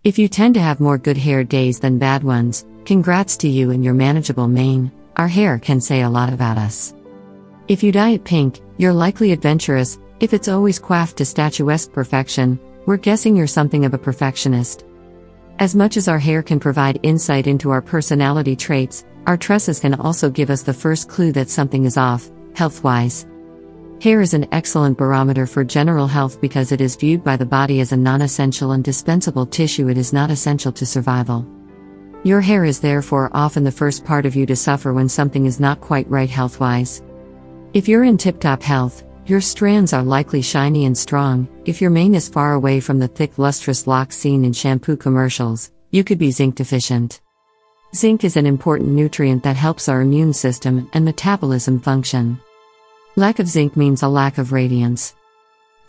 If you tend to have more good hair days than bad ones, congrats to you and your manageable mane. Our hair can say a lot about us. If you dye it pink, you're likely adventurous. If it's always coiffed to statuesque perfection, we're guessing you're something of a perfectionist. As much as our hair can provide insight into our personality traits, our tresses can also give us the first clue that something is off, health-wise. Hair is an excellent barometer for general health because it is viewed by the body as a non-essential and dispensable tissue. It is not essential to survival. Your hair is therefore often the first part of you to suffer when something is not quite right health-wise. If you're in tip-top health, your strands are likely shiny and strong. If your mane is far away from the thick lustrous locks seen in shampoo commercials, you could be zinc deficient. Zinc is an important nutrient that helps our immune system and metabolism function. Lack of zinc means a lack of radiance.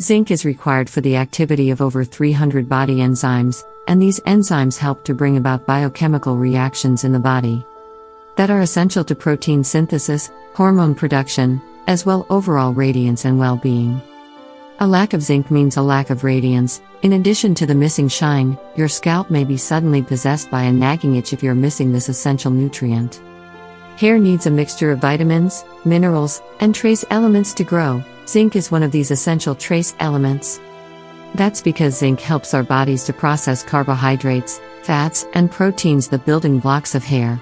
Zinc is required for the activity of over 300 body enzymes, and these enzymes help to bring about biochemical reactions in the body that are essential to protein synthesis, hormone production, as well overall radiance and well-being. A lack of zinc means a lack of radiance. In addition to the missing shine, your scalp may be suddenly possessed by a nagging itch if you're missing this essential nutrient. Hair needs a mixture of vitamins, minerals, and trace elements to grow. Zinc is one of these essential trace elements. That's because zinc helps our bodies to process carbohydrates, fats, and proteins, the building blocks of hair.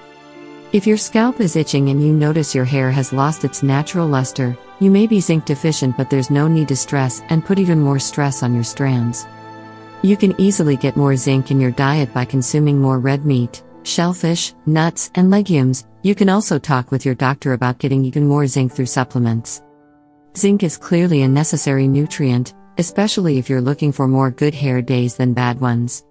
If your scalp is itching and you notice your hair has lost its natural luster, you may be zinc deficient, but there's no need to stress and put even more stress on your strands. You can easily get more zinc in your diet by consuming more red meat, shellfish, nuts, and legumes. You can also talk with your doctor about getting even more zinc through supplements. Zinc is clearly a necessary nutrient, especially if you're looking for more good hair days than bad ones.